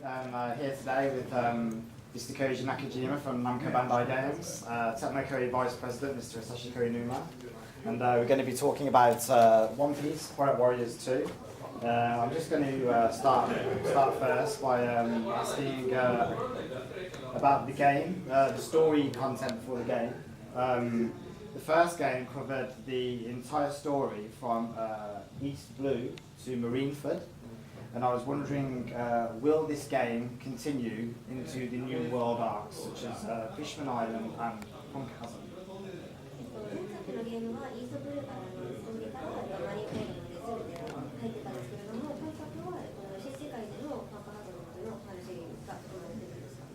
I'm here today with Mr. Koji Nakajima from Namco Bandai Games, Techno Vice President Mr. Sashiko Numa, and we're going to be talking about One Piece Pirate Warriors 2. I'm just going to start first by asking about the game, the story content for the game. The first game covered the entire story from East Blue to Marineford, and I was wondering, will this game continue into the New World arcs, such as Fishman Island and Punk Hazard? 前作のゲームはイーストブルーからの進んでからマリーフォードまで全て入ってたんですけれども、今作は新世界でのパンカハザードまでの話が含まれているんですか？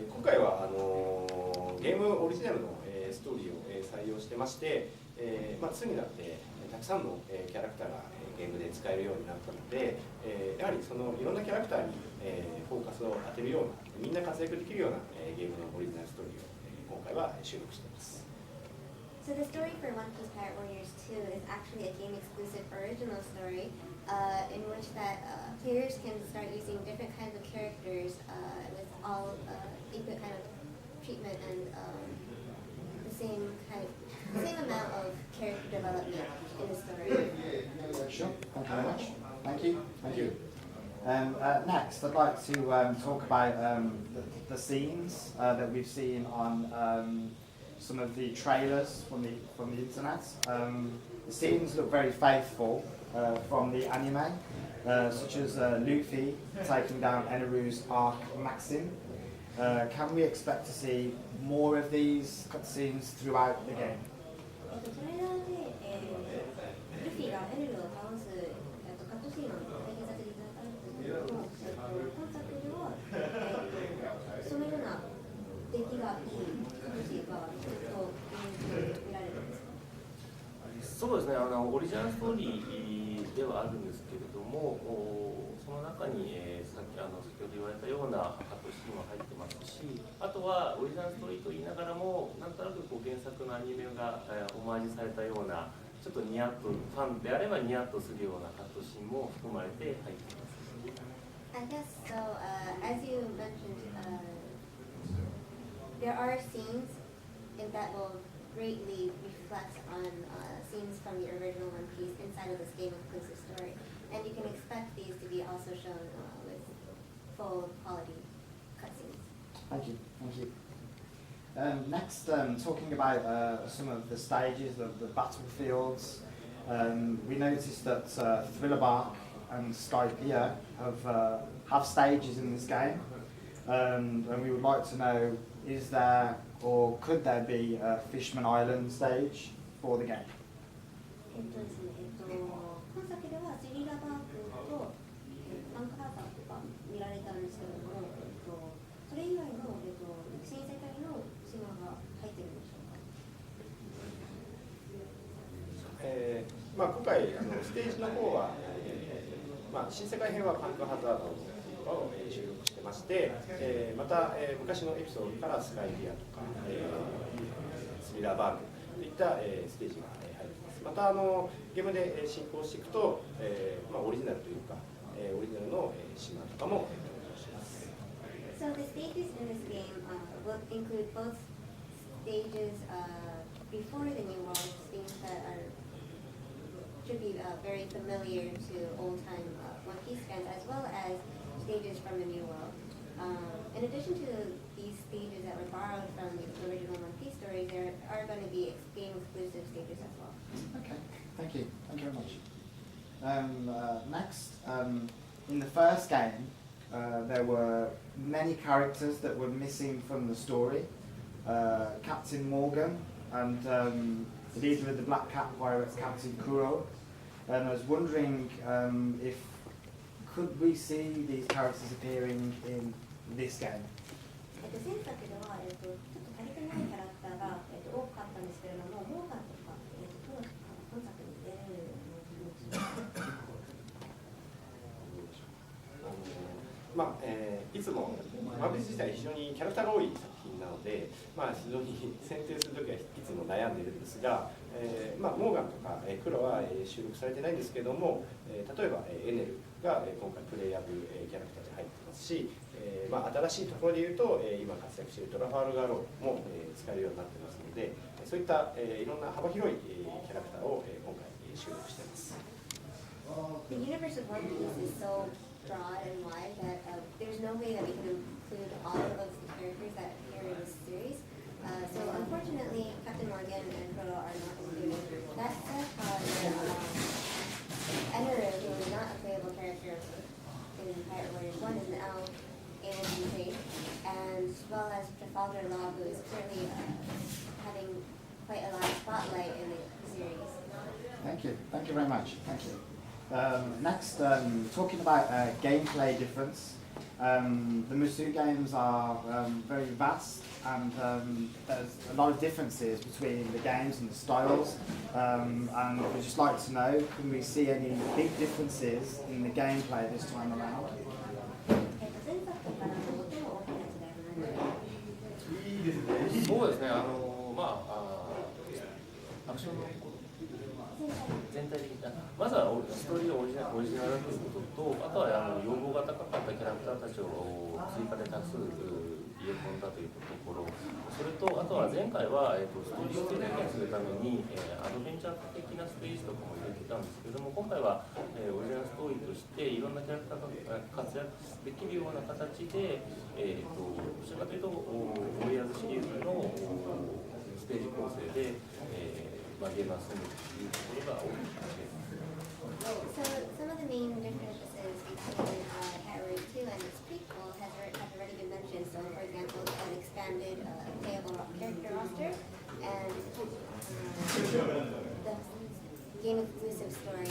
今回はゲームオリジナルのストーリーを採用してまして、2になってたくさんのキャラクターがゲームで使えるようになったので、やはりそのいろんなキャラクターにフォーカスを当てるような、みんな活躍できるようなゲームのオリジナルストーリーを今回は収録しています。So the story for One Piece Pirate Warriors 2 is actually a game-exclusive original story in which that players can start using different kinds of characters with all equal kind of treatment and the same amount of character development in the story. Sure, thank you very much. Thank you. Thank you. Next, I'd like to talk about the scenes that we've seen on some of the trailers from the internet. The scenes look very faithful from the anime, such as Luffy taking down Eneru's Arc Maxim. Can we expect to see more of these cutscenes throughout the game? トレーラーでルフィがエネルを倒すカットシーンを体験させていただいたんですけれども、今作ではそのような出来がいいカットシーンがずっと見られるんですか？そうですね、オリジナルストーリーではあるんですけれども、その中に、先ほど言われたようなカットシーンも入ってますし、あとはオリジナルストーリーと言いながらも、なんとなく原作のアニメが、オマージュされたような、ちょっとニヤッと、ファンであればニヤッとするようなカットシーンも含まれて入っています。I guess so. As you mentioned, there are scenes that will greatly reflect on scenes from the original One Piece inside of this game-exclusive story, and you can expect these to be also shown with full quality cutscenes. Thank you. Thank you. Next, talking about some of the stages of the battlefields, we noticed that Thriller Bark and Skypiea have stages in this game, and we would like to know, is there or could there be a Fishman Island stage for the game? ですね、今作ではスリラーバークとパンクハーバーとか見られたんですけれども、それ以外の、新世界の島が入ってるんでしょうか？今回ステージの方は、新世界編はパンクハザードを収録してまして、また、昔のエピソードからスカイピアとか、スリラーバーグといった、ステージが入っています。またゲームで進行していくと、オリジナルというか、オリジナルの島とかも登場します。So the stages in this game will include both stages before the New World, things that should be very familiar to old-time One Piece fans, as well as stages from the New World. In addition to these stages that were borrowed from the original One Piece stories, there are going to be game-exclusive stages as well. Okay, thank you. Thank you very much. Next, in the first game, there were many characters that were missing from the story. Captain Morgan and the leader of the Black Cat Pirates, Captain Kuro. And I was wondering if could we see these characters appearing in this game? 前作では、ちょっと足りてないキャラクターが、多かったんですけれども、モーガンとか、トロとか本作に出られるいつもワンピース自体非常にキャラクターが多い作品なので、非常に選定するときはいつも悩んでいるんですが、モーガンとか、クロは、収録されてないんですけども、例えば、エネルが、今回プレイヤブル、キャラクターで入ってますし、新しいところでいうと、今活躍しているトラファルガーローも、使えるようになってますので、そういった、いろんな幅広い、キャラクターを、今回、収録しています。The universe of One Piece is so broad and wide that there's no way that we can include all of the characters that appear in this series. So unfortunately, Captain Morgan and Frodo are not included. That said, Emeru, who is not a playable character in Pirate Warriors 1, is now able to be played, and as well as Trafalgar Law, who is currently having quite a lot of spotlight in the series. Thank you. Thank you very much. Thank you. Next, talking about gameplay difference. The Musu games are very vast, and there's a lot of differences between the games and the styles. And we'd just like to know, can we see any big differences in the gameplay this time around? そうですね、アクションの全体的な、まずはストーリーがオリジナルだということと、あとは要望が高かったキャラクターたちを追加で多数入れ込んだというところ、それとあとは前回は、ストーリーを制限するために、アドベンチャー的なステージとかも入れてたんですけども、今回は、オリジナルストーリーとしていろんなキャラクターが活躍できるような形で、どちらかというとウォリアーズシリーズのステージ構成で、ゲームが進むというところが多いかもしれません。So some of the main differences between Pirate 2 and its prequel have already been mentioned. So for example, an expanded playable character roster and the game exclusive story.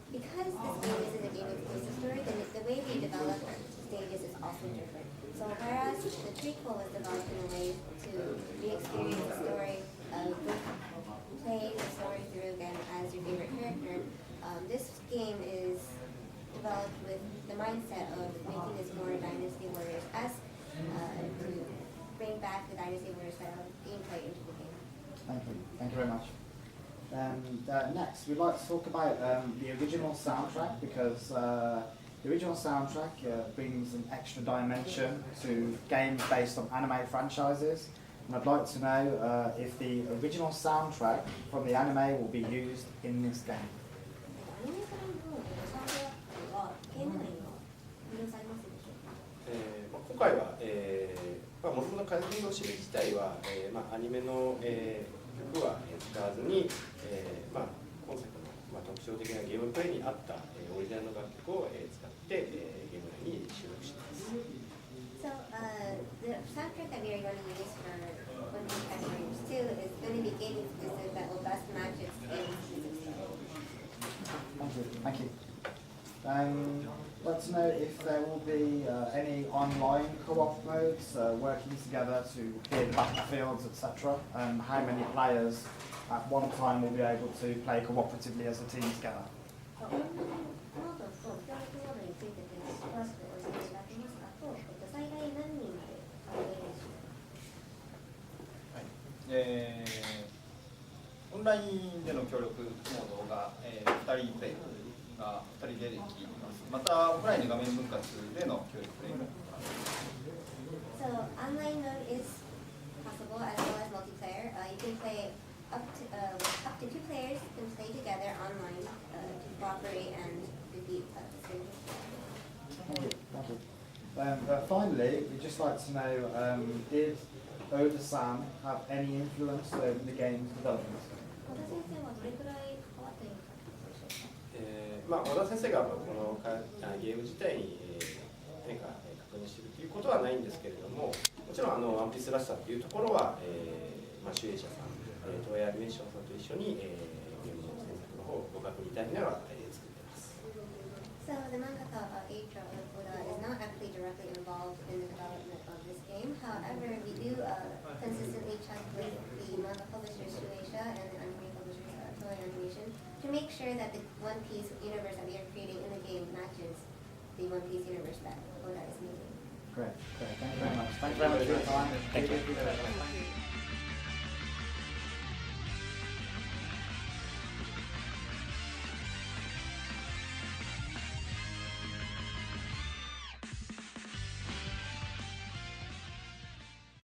Because this game isn't a game exclusive story, then the way we develop stages is also different. So whereas the prequel was developed in a way to re-experience the story, play the story through again as your favorite character, this game is developed with the mindset of making this more Dynasty Warriors-esque, to bring back the Dynasty Warriors style of gameplay into the game. Thank you. Thank you very much. And next, we'd like to talk about the original soundtrack, because the original soundtrack brings an extra dimension to games based on anime franchises. And I'd like to know if the original soundtrack from the anime will be used in this game. 今回は、もともと風のしり自体は、アニメの、曲は使わずに、今作の、特徴的なゲームプレイに合った、オリジナルの楽曲を、使って、ゲーム内に収録しています。So the soundtrack that we are going to use for One Piece Pirate Warriors 2 is going to be game exclusive that will best match its game exclusive style. Thank you. I'd like to know if there will be any online co-op modes working together to clear the battlefields, etc. How many players at one time will be able to play cooperatively as a team together? オンラインでの協力モードが、2人プレイが2人でできます。またオフラインで画面分割での協力プレイも。So online mode is possible as well as multiplayer. You can play up to 2 players can play together online to cooperate and defeat the same. Thank you. Thank you. Finally, we'd just like to know, did Oda-san have any influence over the game's development? 小田先生がこのゲーム自体に何か確認しているということはないんですけれども、もちろんワンピースらしさというところは、主演者さん、東映アニメーションさんと一緒に、ゲームの制作の方をご確認いただきながら、作っています。So the mangaka Eiichiro Oda is not actually directly involved in the development of this game. However, we do consistently check with the manga publisher Shueisha and the anime publisher Toei Animation to make sure that the One Piece universe that we are creating in the game matches the One Piece universe that Oda is making. Great. Thank you very much. Thank you very much for your time. Thank you.